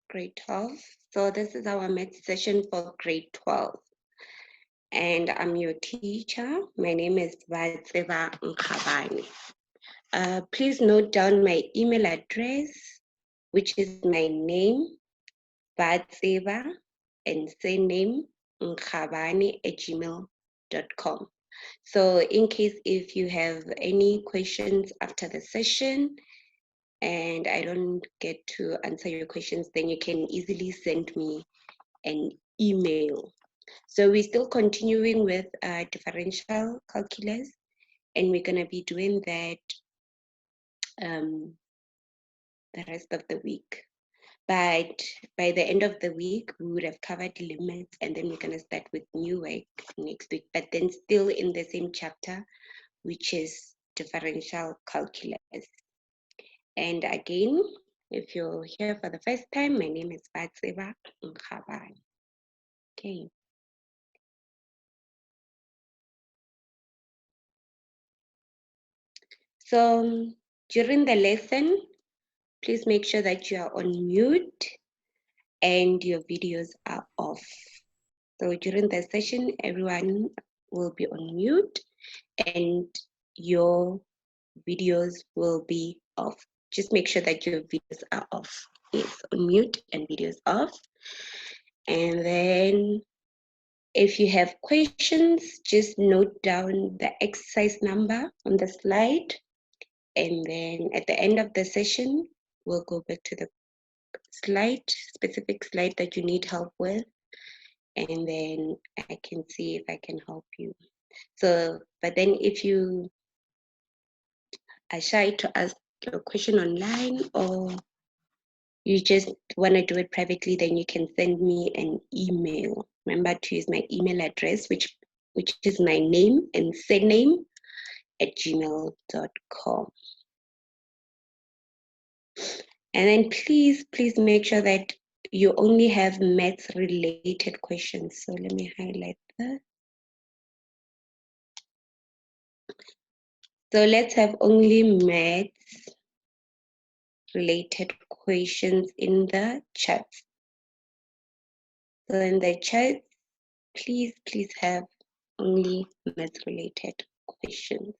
Grade 12. So this is our math session for grade 12. And I'm your teacher. My name is Vatseva Nkhabani. Please note down my email address, which is my name, Vatseva, and surname, nkhabani@gmail.com. So in case if you have any questions after the session, and I don't get to answer your questions, then you can easily send me an email. So we're still continuing with differential calculus, and we're going to be doing that the rest of the week. But by the end of the week, we would have covered limits, and then we're going to start with new work next week, but then still in the same chapter, which is differential calculus. And again, if you're here for the first time, my name is Vatseva Nkhabani. Okay. So during the lesson, please make sure that you are on mute and your videos are off. So during the session, everyone will be on mute and your videos will be off. Just make sure that your videos are off. Yes, on mute and videos off. And then if you have questions, just note down the exercise number on the slide. And then at the end of the session, we'll go back to the specific slide that you need help with. And then I can see if I can help you. So, but then if you are shy to ask your question online, or you just want to do it privately, then you can send me an email. Remember to use my email address, which is my name and surname @gmail.com. And then please make sure that you only have maths related questions. So let me highlight that. So let's have only maths related questions in the chat. So in the chat, please have only maths related questions.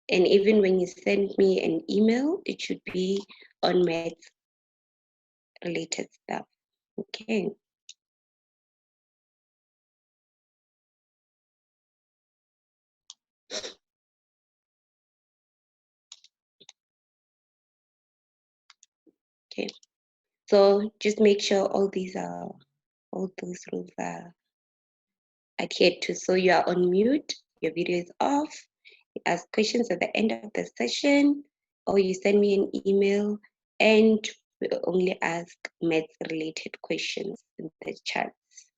And even when you send me an email, it should be on maths related stuff. Okay. Okay. So just make sure all those rules are adhered to. So you are on mute, your video is off, you ask questions at the end of the session, or you send me an email, and we only ask maths related questions in the chats.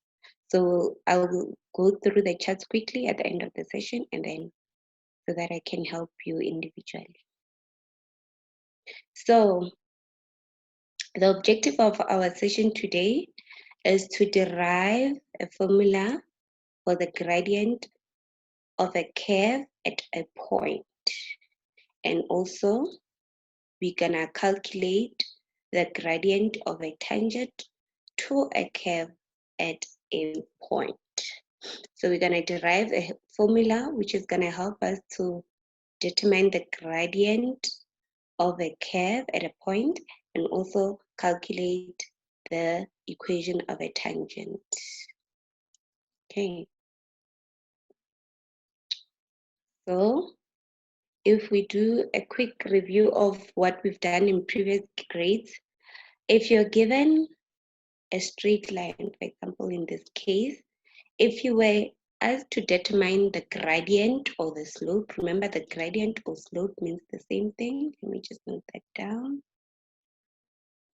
So I will go through the chats quickly at the end of the session, and then so that I can help you individually. So the objective of our session today is to derive a formula for the gradient of a curve at a point. And also, we're gonna calculate the gradient of a tangent to a curve at a point. So we're gonna derive a formula which is gonna help us to determine the gradient of a curve at a point and also calculate the equation of a tangent. Okay. So if we do a quick review of what we've done in previous grades, if you're given a straight line, for example, in this case, if you were asked to determine the gradient or the slope, remember the gradient or slope means the same thing. Let me just note that down.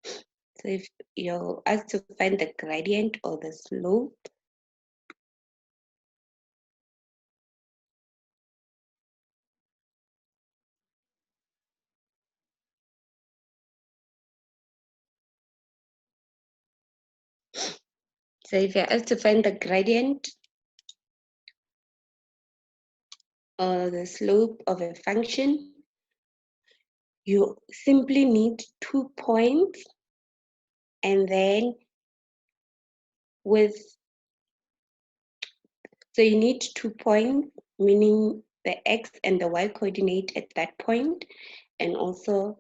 So if you're asked to find the gradient or the slope, so if you're asked to find the gradient or the slope of a function, you simply need 2 points, and then so you need 2 points, meaning the x and the y coordinate at that point, and also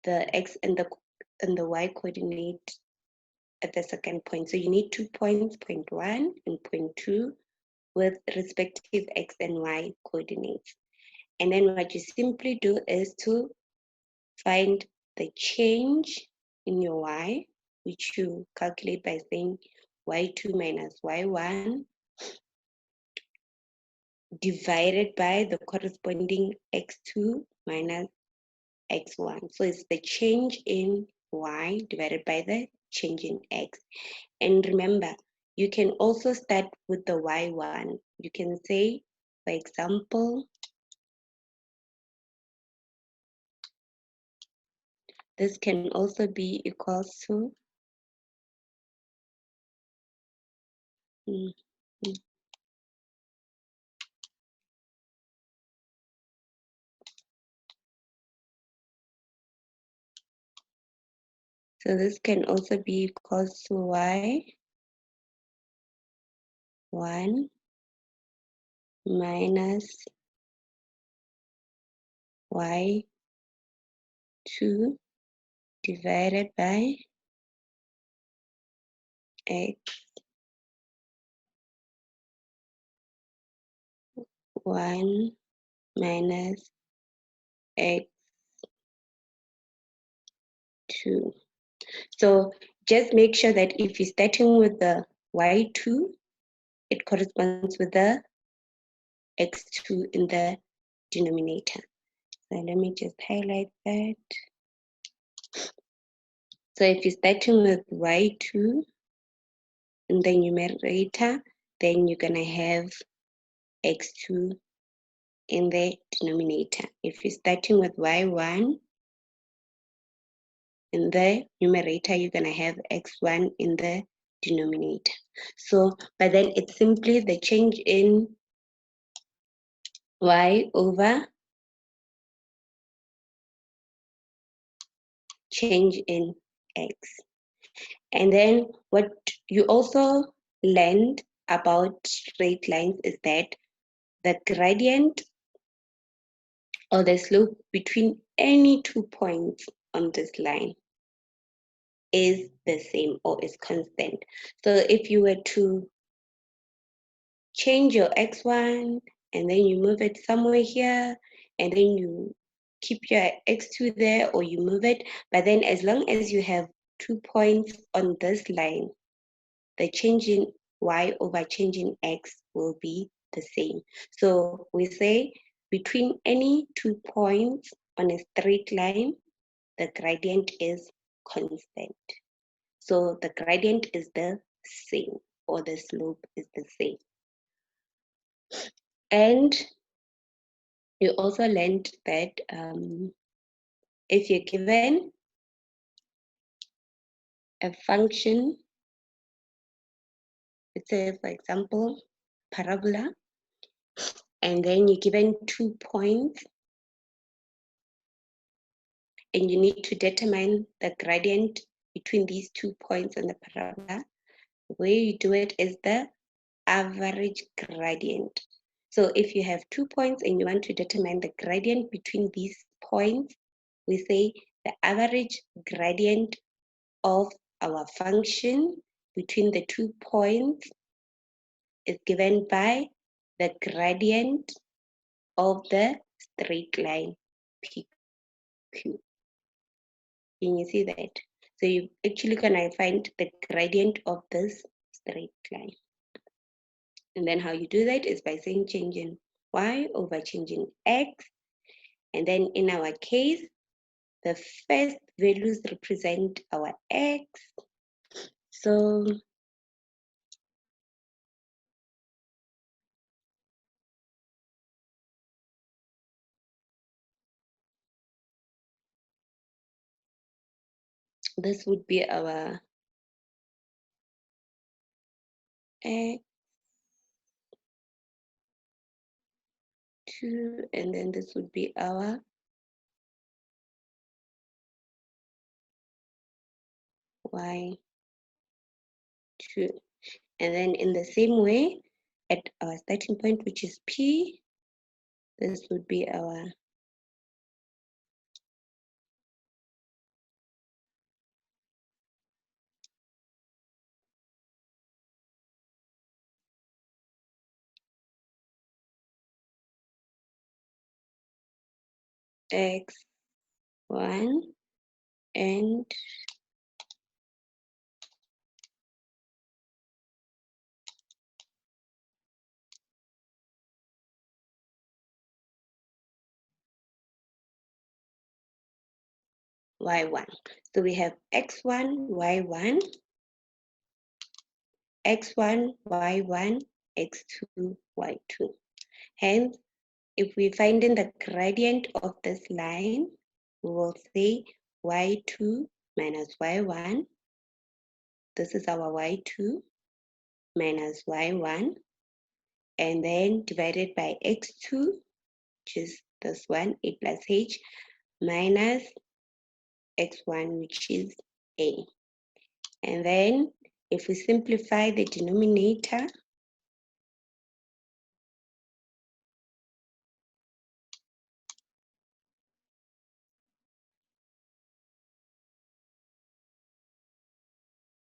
the x and the y coordinate at the second point. So you need 2 points, point 1 and point 2, with respective x and y coordinates. And then what you simply do is to find the change in your y, which you calculate by saying y2 minus y1 divided by the corresponding x2 minus x1. So it's the change in y divided by the change in x. And remember, you can also start with the y1. You can say, for example, this can also be equals to so this can also be equals to y1 minus y2 divided by x1 minus x2. So just make sure that if you're starting with the y2, it corresponds with the x2 in the denominator. So let me just highlight that. So if you're starting with y2 in the numerator, then you're going to have x2 in the denominator. If you're starting with y1 in the numerator, you're going to have x1 in the denominator. So, but then it's simply the change in y over change in x. And then what you also learned about straight lines is that the gradient or the slope between any 2 points on this line is the same or is constant. So if you were to change your x1 and then you move it somewhere here and then you keep your x2 there or you move it, but then as long as you have 2 points on this line, the change in y over change in x will be the same. So we say between any 2 points on a straight line, the gradient is constant. So the gradient is the same or the slope is the same. And you also learned that if you're given a function, let's say for example, parabola, and then you're given 2 points and you need to determine the gradient between these 2 points on the parabola, the way you do it is the average gradient. So if you have 2 points and you want to determine the gradient between these points, we say the average gradient of our function between the 2 points is given by the gradient of the straight line PQ. Can you see that? So you're actually gonna find the gradient of this straight line. And then how you do that is by saying change in y over change in x. And then in our case, the first values represent our x. So this would be our x2, and then this would be our y2. And then in the same way, at our starting point, which is P, this would be our x1 and y1. So we have x1, y1, x1, y1, x2, y2. Hence, if we find in the gradient of this line, we will say y2 minus y1. This is our y2 minus y1. And then divided by x2, which is this one, a plus h, minus x1, which is a. And then if we simplify the denominator,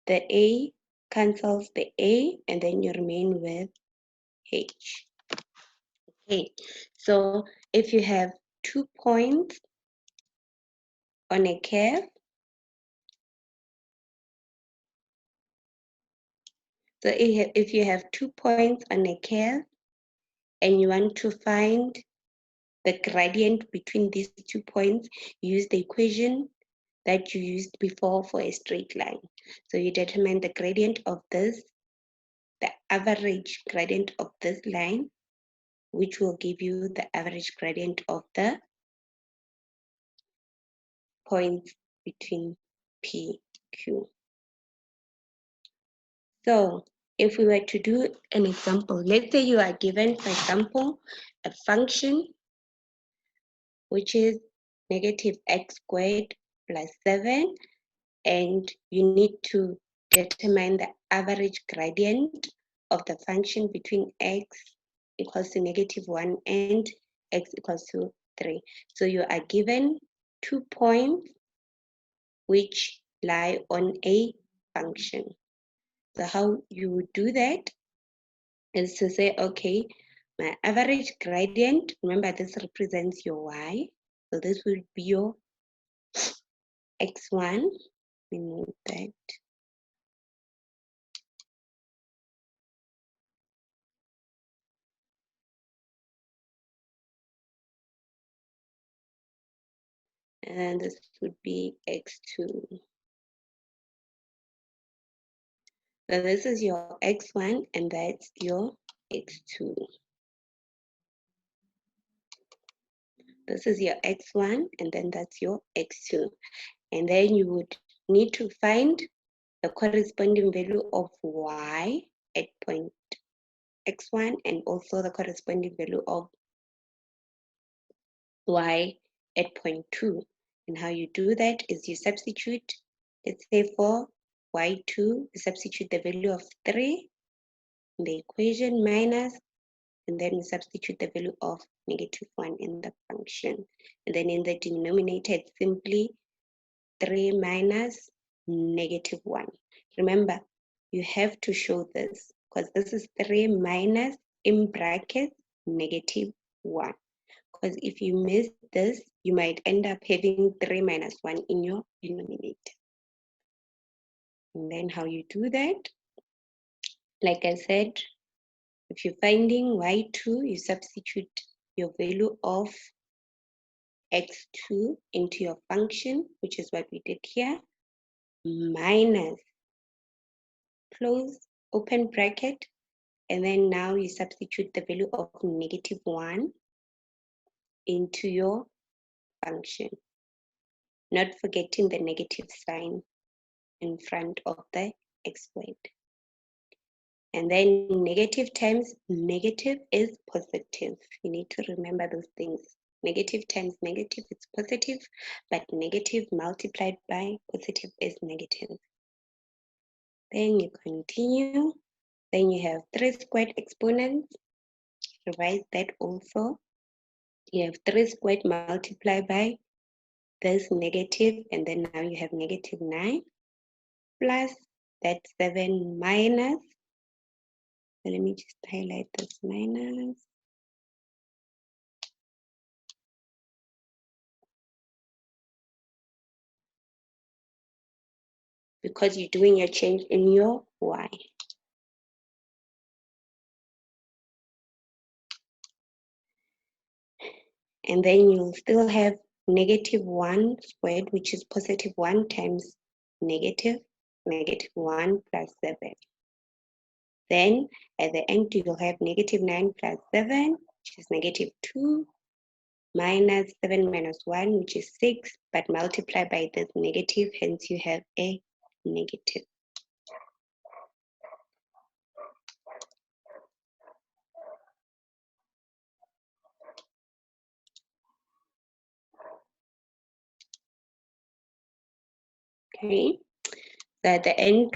the a cancels the a, and then you remain with h. Okay, so if you have 2 points on a curve, so if you have 2 points on a curve and you want to find the gradient between these 2 points, use the equation that you used before for a straight line. So you determine the gradient of this, the average gradient of this line, which will give you the average gradient of the points between P, Q. So if we were to do an example, let's say you are given, for example, a function which is negative x squared plus 7, and you need to determine the average gradient of the function between x equals to -1 and x equals to 3. So you are given 2 points which lie on a function. So how you would do that is to say, okay, my average gradient, remember this represents your y, so this would be your x1, we move that, and this would be x2. So this is your x1 and that's your x2. This is your x1 and then that's your x2. And then you would need to find the corresponding value of y at point x1 and also the corresponding value of y at point 2. And how you do that is you substitute, let's say for y2, you substitute the value of 3 in the equation minus, and then we substitute the value of -1 in the function. And then in the denominator, it's simply 3 minus -1. Remember, you have to show this because this is 3 minus in brackets -1. Because if you miss this, you might end up having 3 minus 1 in your denominator. And then how you do that, like I said, if you're finding y2, you substitute your value of x2 into your function, which is what we did here, minus, close, open bracket, and then now you substitute the value of -1 into your function, not forgetting the negative sign in front of the x squared. And then negative times negative is positive. You need to remember those things. Negative times negative is positive, but negative multiplied by positive is negative. Then you continue. Then you have 3 squared exponents. Revise that also. You have 3 squared multiplied by this negative, and then now you have negative 9 plus that 7 minus. So let me just highlight this minus. Because you're doing your change in your y. And then you'll still have negative 1 squared, which is positive 1 times negative 1 plus 7. Then at the end, you'll have negative 9 plus 7, which is negative 2, minus 7 minus 1, which is 6, but multiply by this negative, hence you have a negative. Okay, so at the end,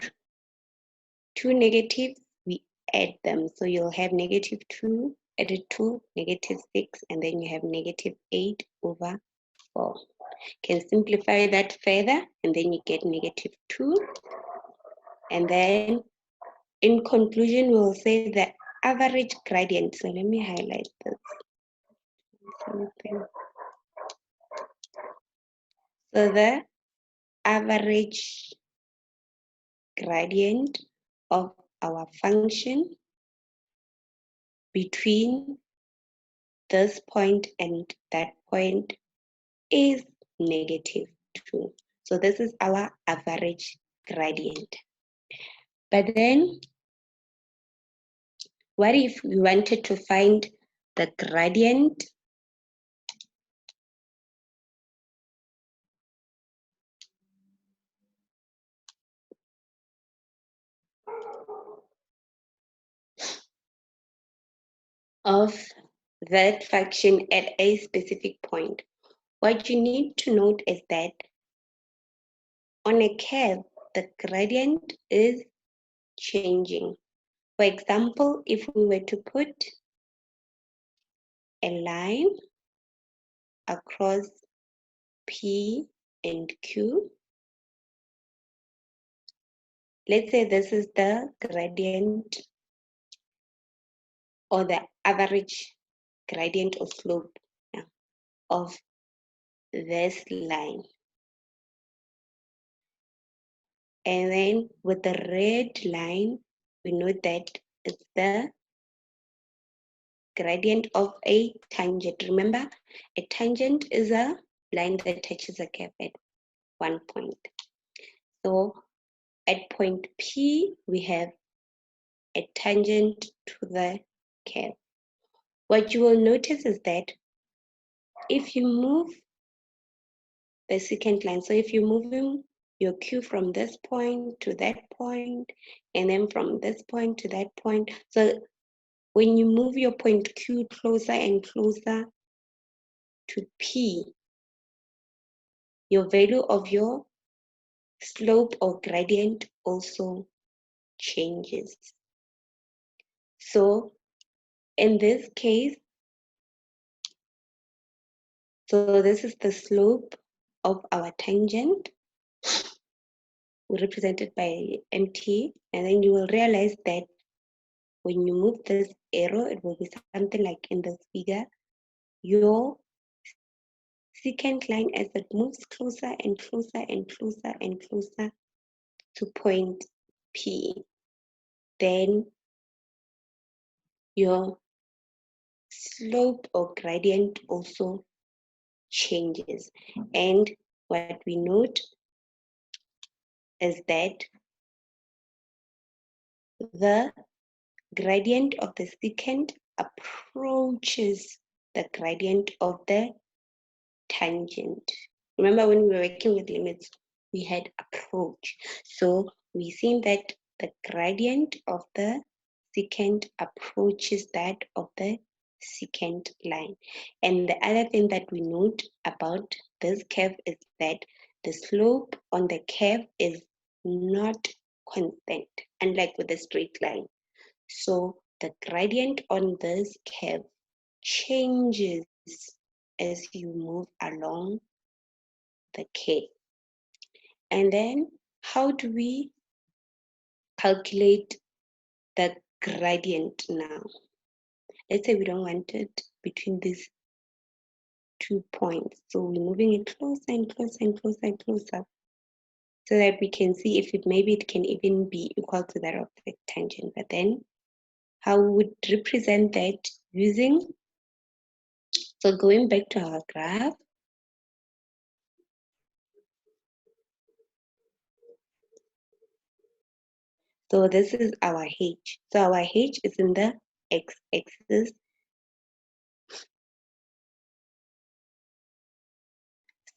2 negatives, we add them. So you'll have negative 2 added to negative 6, and then you have negative 8 over 4. Can simplify that further, and then you get negative 2. And then in conclusion, we'll say the average gradient. So let me highlight this. So the average gradient of our function between this point and that point is negative 2. So this is our average gradient. But then, what if we wanted to find the gradient of that function at a specific point? What you need to note is that on a curve, the gradient is changing. For example, if we were to put a line across P and Q, let's say this is the gradient or the average gradient or slope of this line. And then with the red line, we know that it's the gradient of a tangent. Remember, a tangent is a line that touches a curve at one point. So at point P, we have a tangent to the curve. What you will notice is that if you move the secant line, so if you're moving your Q from this point to that point, and then from this point to that point, so when you move your point Q closer and closer to P, your value of your slope or gradient also changes. So in this case, so this is the slope of our tangent. We represent it by MT, and then you will realize that when you move this arrow, it will be something like in this figure. Your secant line, as it moves closer and closer and closer and closer to point P, then your slope or gradient also changes. And what we note is that the gradient of the secant approaches the gradient of the tangent. Remember when we were working with limits, we had approach. So we seen that the gradient of the secant approaches that of the secant line. And the other thing that we note about this curve is that the slope on the curve is not constant, unlike with a straight line. So the gradient on this curve changes as you move along the curve. And then how do we calculate the gradient now? Let's say we don't want it between these 2 points. So we're moving it closer and closer and closer and closer, so that we can see if maybe it can even be equal to that of the tangent. But then how we would represent that using, so going back to our graph, so this is our h. So our h is in the x-axis.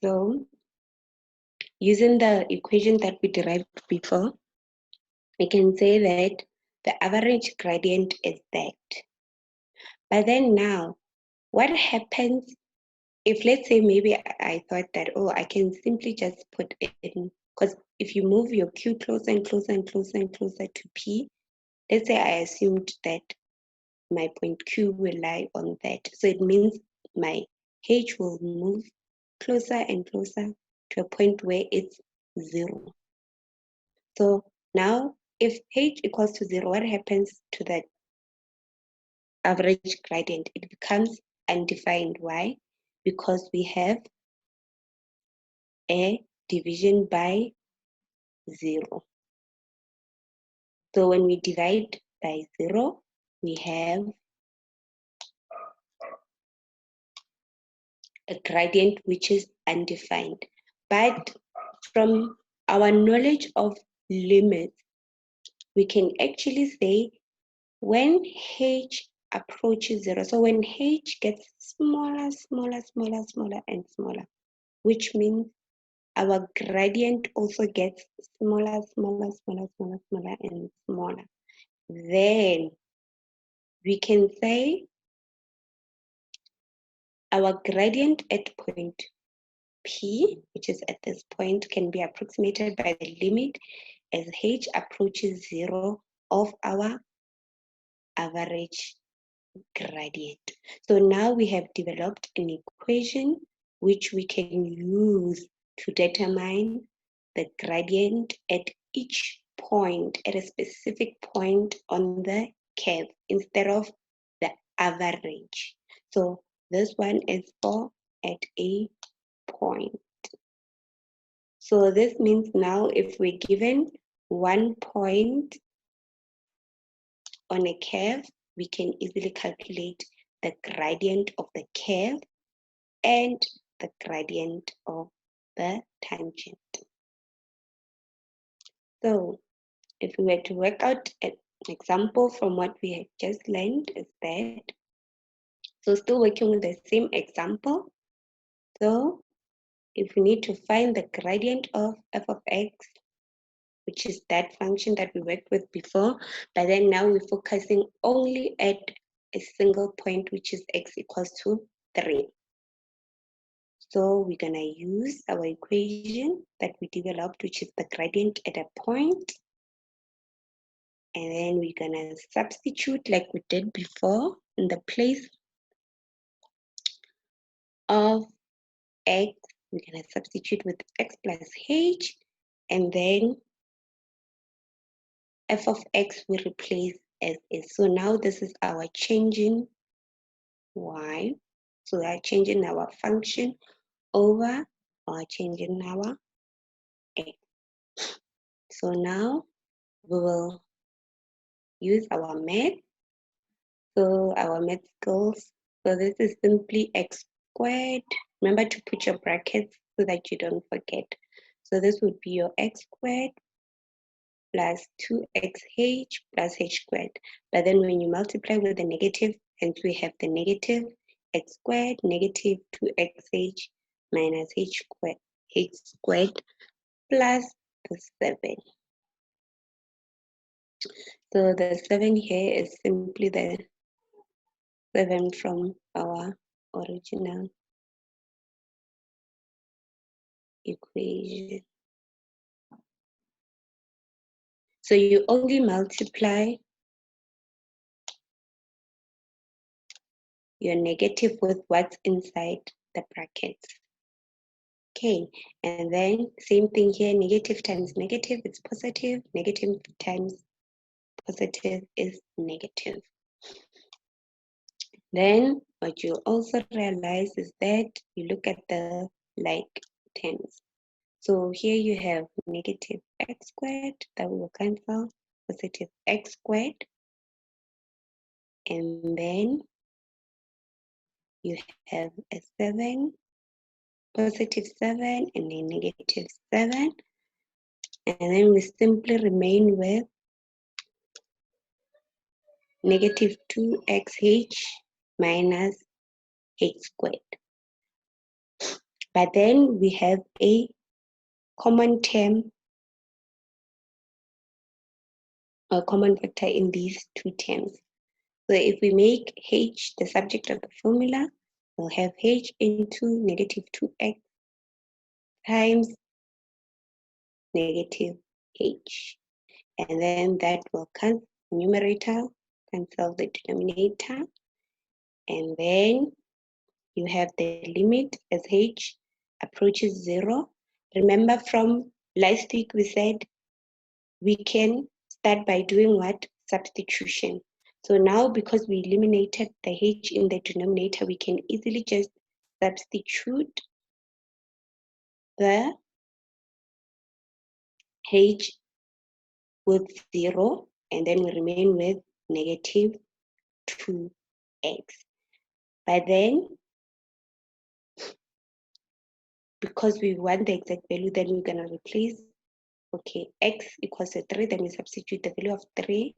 So using the equation that we derived before, we can say that the average gradient is that. But then now, what happens if, let's say, maybe I thought that, oh, I can simply just put it in, because if you move your Q closer and closer and closer and closer to P, let's say I assumed that my point Q will lie on that. So it means my H will move closer and closer to a point where it's 0. So now if H equals to 0, what happens to that average gradient? It becomes undefined. Why? Because we have a division by 0. So when we divide by 0, we have a gradient which is undefined. But from our knowledge of limits, we can actually say when h approaches 0, so when h gets smaller, smaller, smaller, smaller, and smaller, which means our gradient also gets smaller, smaller, smaller, smaller, smaller, and smaller, then we can say our gradient at point P, which is at this point, can be approximated by the limit as h approaches 0 of our average gradient. So now we have developed an equation which we can use to determine the gradient at each point, at a specific point on the curve, instead of the average. So this one is for at a point. So this means now if we're given 1 point on a curve, we can easily calculate the gradient of the curve and the gradient of the tangent. So if we were to work out an example from what we had just learned, is that, so still working with the same example. So if we need to find the gradient of f of x, which is that function that we worked with before, but then now we're focusing only at a single point, which is x equals to 3. So we're gonna use our equation that we developed, which is the gradient at a point. And then we're gonna substitute like we did before in the place of x. We're gonna substitute with x plus h, and then f of x we replace as is. So now this is our change in y. So we are changing our function over our change in our x. So now we will use our math. So our math skills. So this is simply x squared. Remember to put your brackets so that you don't forget. So this would be your x squared plus 2xh plus h squared. But then when you multiply with the negative, hence we have the negative x squared negative 2xh minus h squared plus the 7. So the 7 here is simply the 7 from our original equation. So you only multiply your negative with what's inside the brackets. Okay, and then same thing here, negative times negative is positive, negative times positive is negative. Then what you'll also realize is that you look at the like terms. So here you have negative x squared that we will cancel, positive x squared, and then you have a 7, positive 7, and a negative 7, and then we simply remain with negative 2xh minus h squared. But then we have a common term or common factor in these two terms. So if we make h the subject of the formula, we'll have h into negative 2x times negative h. And then that will cancel the numerator, cancel the denominator. And then you have the limit as h approaches 0. Remember from last week we said we can start by doing what? Substitution. So now because we eliminated the h in the denominator, we can easily just substitute the h with 0, and then we remain with negative 2x. But then, because we want the exact value, then we're going to replace, okay, x equals to 3, then we substitute the value of 3,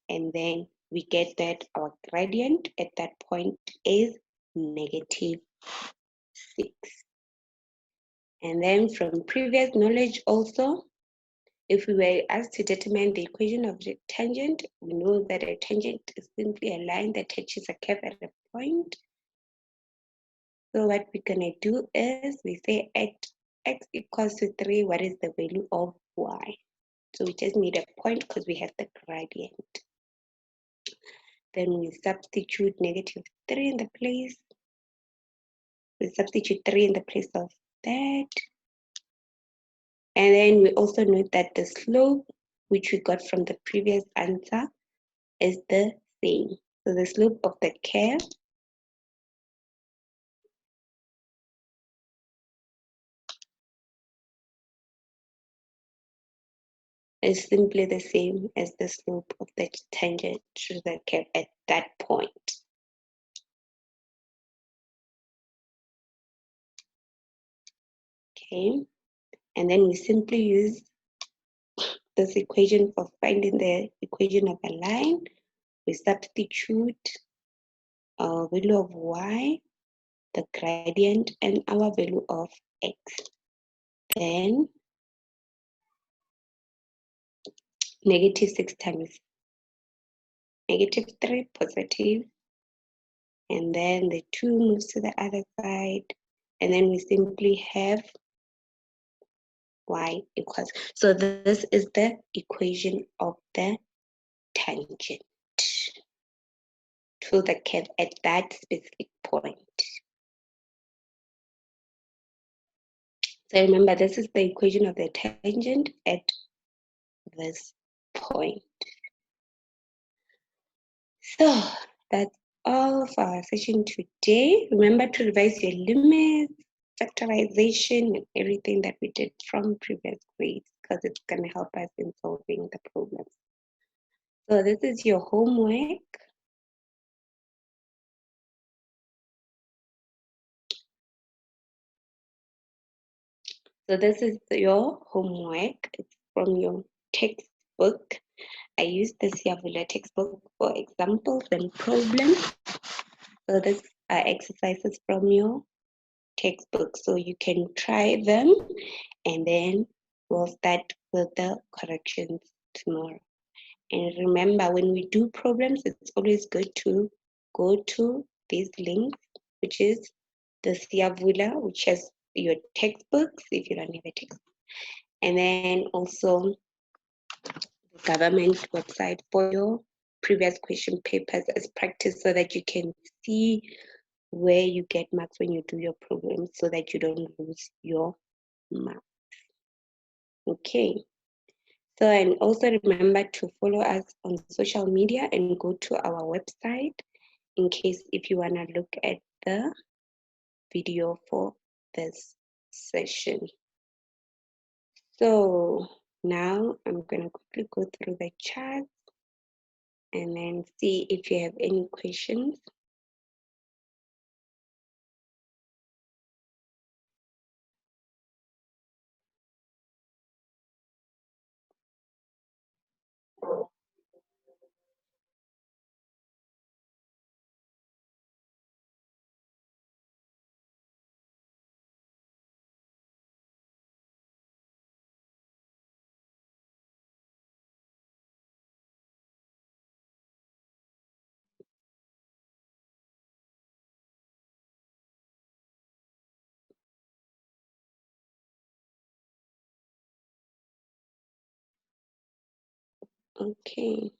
and then we get that our gradient at that point is negative 6. And then from previous knowledge also, if we were asked to determine the equation of the tangent, we know that a tangent is simply a line that touches a curve at a point. So what we're gonna do is we say at x equals to 3, what is the value of y? So we just need a point because we have the gradient. Then we substitute negative 3 in the place. We substitute 3 in the place of that. And then we also note that the slope, which we got from the previous answer, is the same. So the slope of the curve is simply the same as the slope of the tangent to the curve at that point. Okay, and then we simply use this equation for finding the equation of a line. We substitute our value of y, the gradient, and our value of x. Then negative 6 times negative 3, positive, and then the 2 moves to the other side, and then we simply have y equals. So this is the equation of the tangent to the curve at that specific point. So remember, this is the equation of the tangent at this point. So that's all for our session today. Remember to revise your limits, factorization, and everything that we did from previous grades, because it's going to help us in solving the problems. So this is your homework. So this is your homework. It's from your textbook. I used the Siavula textbook for examples and problems. So these are exercises from your textbook. So you can try them, and then we'll start with the corrections tomorrow. And remember, when we do problems, it's always good to go to these links, which is the Siavula, which has your textbooks if you don't have a textbook. And then also government website for your previous question papers as practice so that you can see where you get marks when you do your program so that you don't lose your marks. Okay. So, and also remember to follow us on social media and go to our website in case if you want to look at the video for this session. So now I'm going to quickly go through the charts and then see if you have any questions. Okay.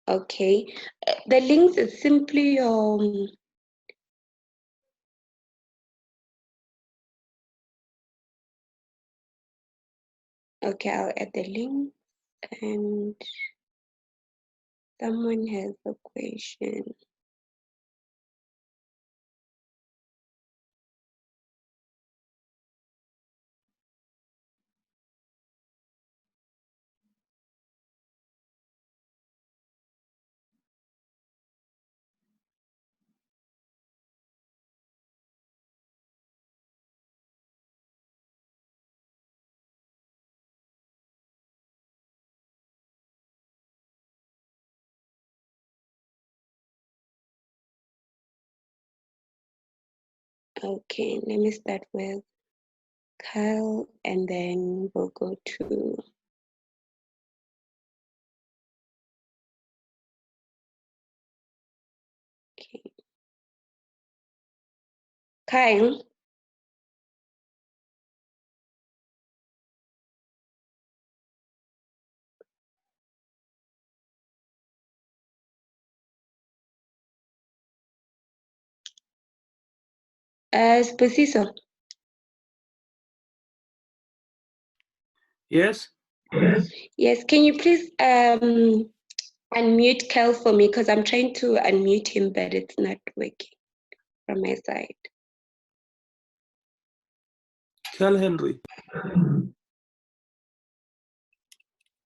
Okay. The links is simply okay, I'll add the link and someone has a question. Okay, let me start with Kyle and then we'll go to okay. Kyle. Sposiso. Yes. Yes, can you please unmute Kyle for me because I'm trying to unmute him, but it's not working from my side. Carl Henry.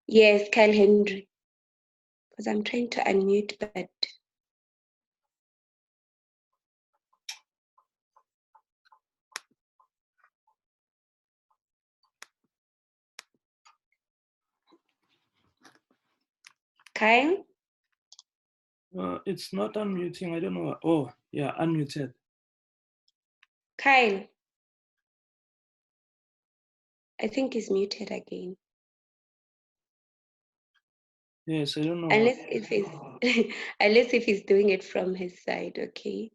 Yes, Kyle Henry. Because I'm trying to unmute, but Kyle? It's not unmuting. I don't know. Oh, yeah, unmuted. Kyle? I think he's muted again. Yes, I don't know. Unless if he's unless if he's doing it from his side, okay.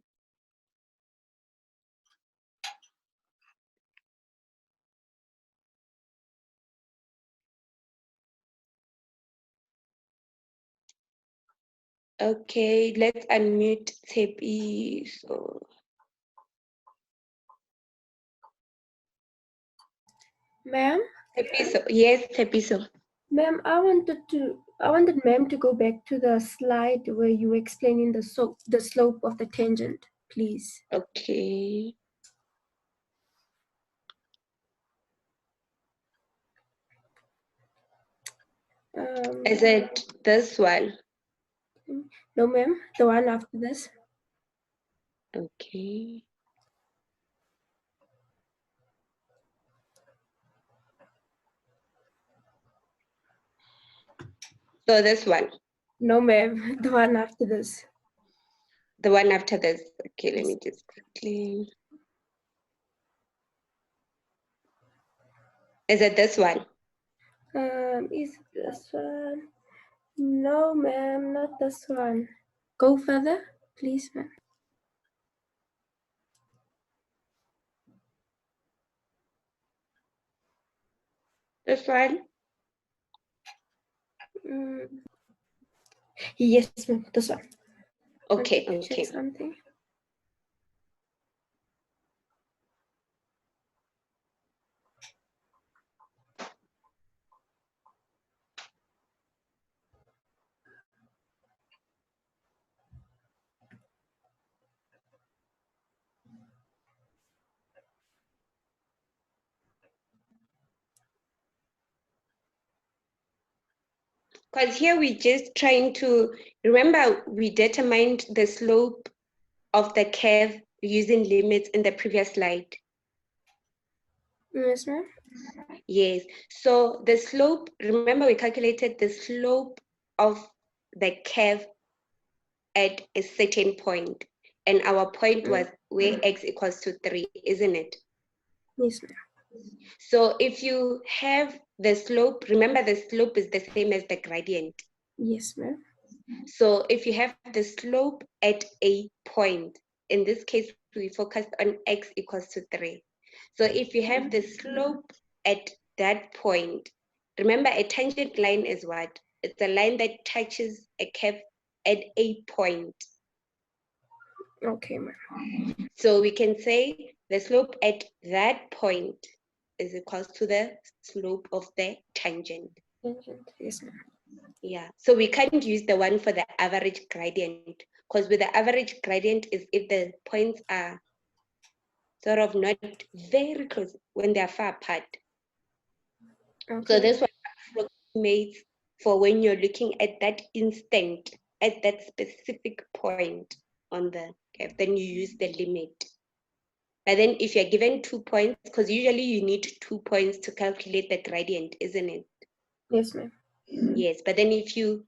Okay, let's unmute Tepi. So Ma'am? Tepiso. Yes, Tepiso. Ma'am, I wanted ma'am to go back to the slide where you were explaining the slope of the tangent, please. Okay. Is it this one? No, ma'am, the one after this. Okay. So this one. No, ma'am, the one after this. The one after this. Okay, let me just quickly. Is it this one? Is this one? No, ma'am, not this one. Go further, please, ma'am. This one? Yes, ma'am. This one. Okay, Check okay. something. Because here we're just trying to, remember we determined the slope of the curve using limits in the previous slide. Yes, ma'am. Yes, so the slope, remember we calculated the slope of the curve at a certain point, and our point was where x equals to 3, isn't it? Yes, ma'am. So if you have the slope, remember the slope is the same as the gradient. Yes, ma'am. So if you have the slope at a point, in this case, we focused on x equals to 3. So if you have the slope at that point, remember a tangent line is what? It's a line that touches a curve at a point. Okay, ma'am. So we can say the slope at that point is equals to the slope of the tangent. Yes, ma'am. Yeah, so we can't use the one for the average gradient, because with the average gradient is if the points are sort of not very close when they are far apart. Okay. So this one approximates for when you're looking at that instant, at that specific point on the curve, then you use the limit. But then if you're given 2 points, because usually you need 2 points to calculate the gradient, isn't it? Yes, ma'am. Yes, but then if you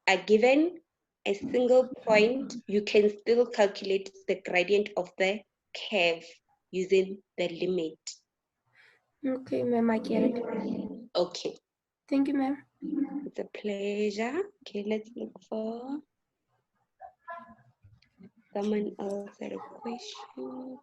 are given a single point, you can still calculate the gradient of the curve using the limit. Okay, ma'am, I get it. Okay. Thank you, ma'am. It's a pleasure. Okay, let's look for someone else had a question.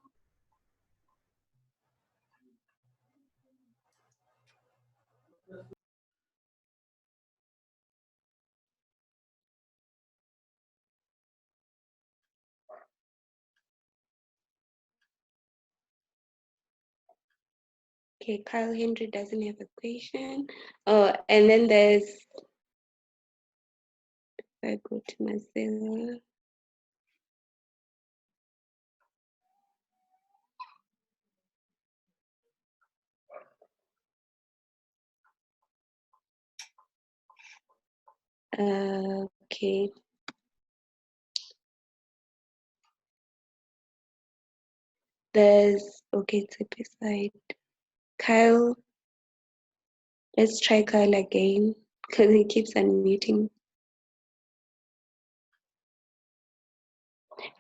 Okay, Kyle Henry doesn't have a question. Oh, and then there's, if I go to Marcella. Okay. There's, okay, it's a beside. Kyle, let's try Kyle again because he keeps unmuting.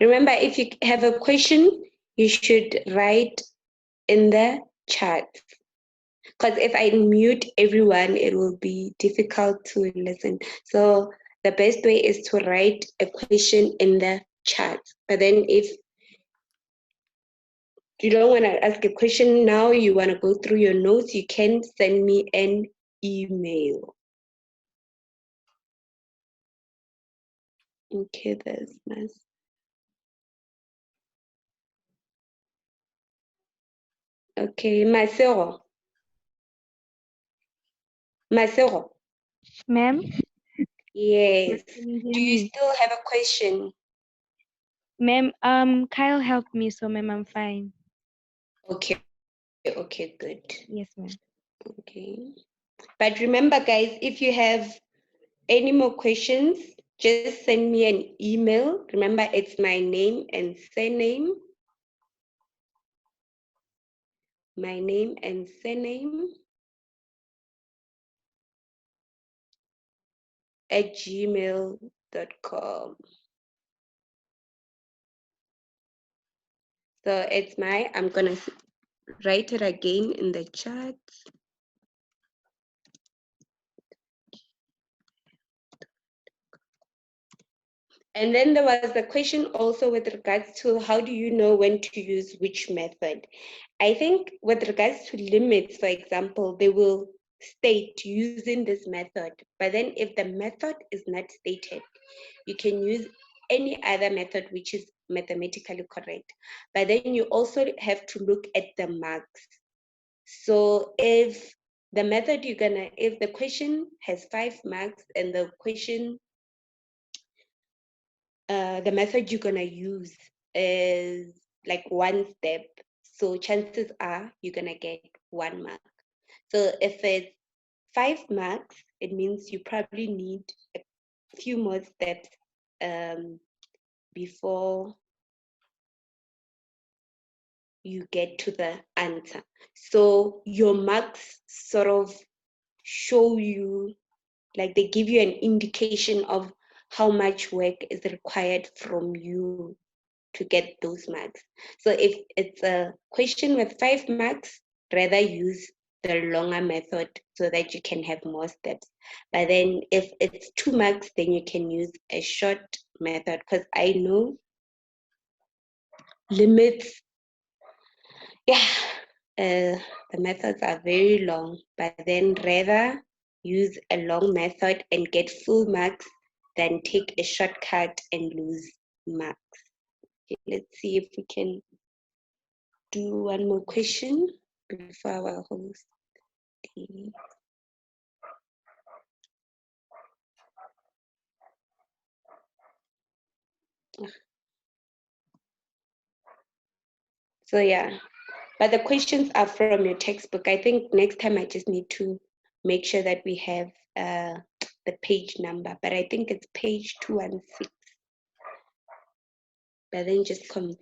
Remember, if you have a question, you should write in the chat. Because if I mute everyone, it will be difficult to listen. So the best way is to write a question in the chat. But then if you don't want to ask a question now, you want to go through your notes, you can send me an email. Okay, there's nice. Okay, Macero. Macero. Ma'am? Yes. Can you hear Do you me? still have a question? Ma'am, Kyle helped me, so ma'am, I'm fine. Okay, okay, good. Yes, ma'am. Okay. But remember, guys, if you have any more questions, just send me an email. Remember, it's my name and surname. My name and surname @gmail.com. So it's I'm gonna write it again in the chat. And then there was a question also with regards to how do you know when to use which method? I think with regards to limits, for example, they will state using this method. But then if the method is not stated, you can use any other method which is mathematically correct. But then you also have to look at the marks. So if the method if the question has 5 marks and the question, the method you're gonna use is like 1 step, so chances are you're gonna get 1 mark. So if it's 5 marks, it means you probably need a few more steps before you get to the answer. So your marks sort of show you, like they give you an indication of how much work is required from you to get those marks. So if it's a question with 5 marks, rather use the longer method so that you can have more steps. But then if it's 2 marks, then you can use a short method, because I know limits, the methods are very long, but then rather use a long method and get full marks than take a shortcut and lose marks. Okay, let's see if we can do one more question before our host. So yeah, but the questions are from your textbook. I think next time I just need to make sure that we have the page number, but I think it's page 216. But then just confirm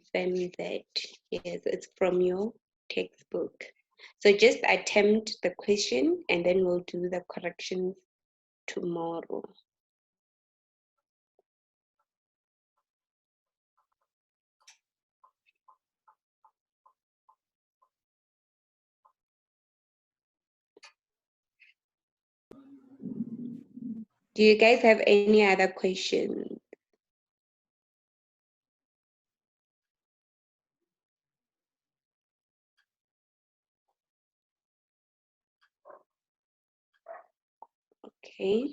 that, yes, it's from your textbook. So just attempt the question and then we'll do the corrections tomorrow. Do you guys have any other questions? Okay.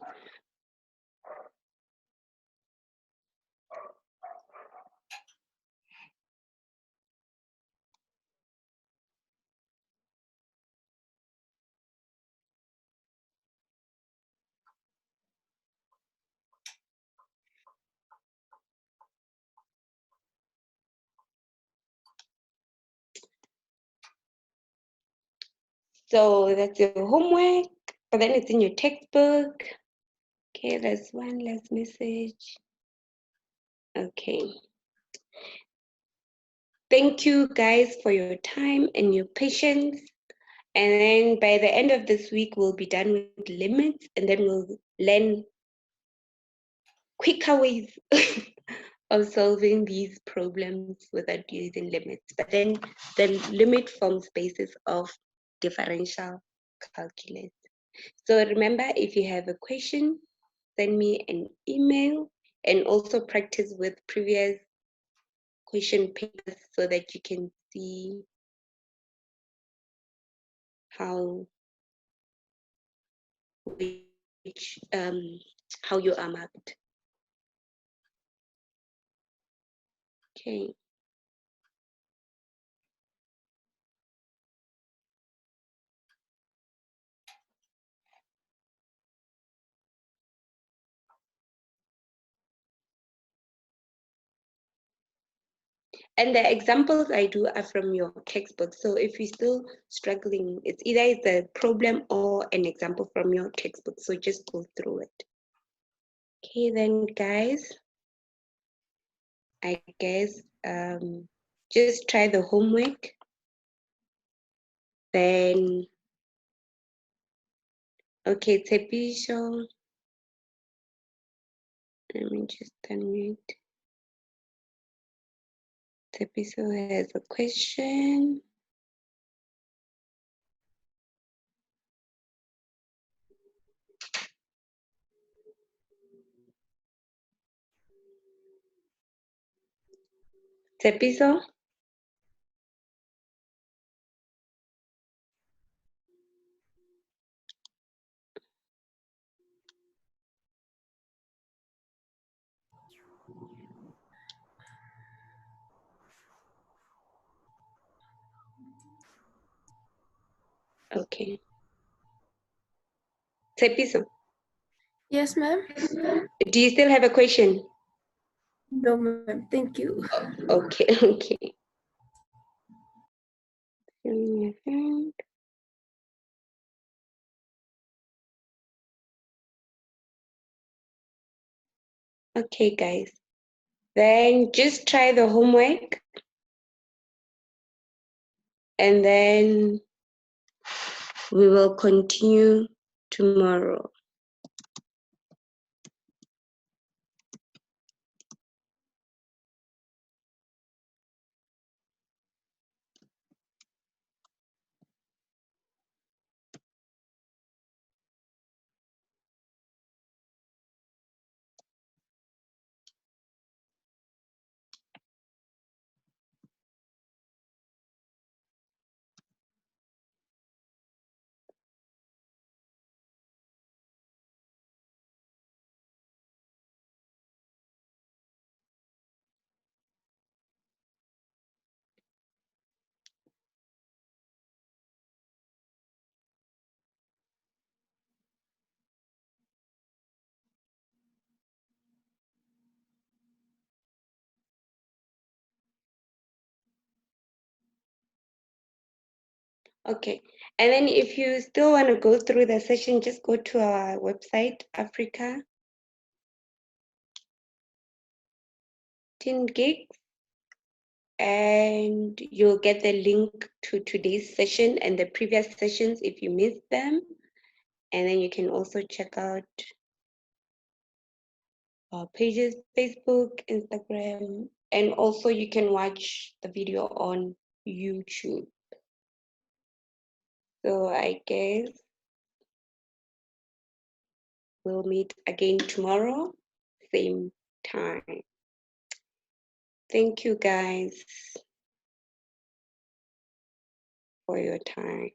So that's your homework, but then it's in your textbook. Okay, there's one last message. Okay. Thank you guys for your time and your patience. And then by the end of this week, we'll be done with limits, and then we'll learn quicker ways of solving these problems without using limits. But then the limit forms basis of differential calculus. So remember, if you have a question, send me an email, and also practice with previous question papers so that you can see how how you are marked. Okay. And the examples I do are from your textbook. So if you're still struggling, it's either a problem or an example from your textbook. So just go through it. Okay, then guys, I guess just try the homework. Then, okay, Tepisho. Let me just unmute. Tepiso has a question. Tepiso? Okay. Tepiso, Yes, ma'am. do you still have a question? No, ma'am. Thank you. Okay, okay. Okay, guys. Then just try the homework and then we will continue tomorrow. Okay, and then if you still want to go through the session, just go to our website, Africa 10 gigs, and you'll get the link to today's session and the previous sessions if you missed them. And then you can also check out our pages, Facebook, Instagram, and also you can watch the video on YouTube. So I guess we'll meet again tomorrow, same time. Thank you guys for your time.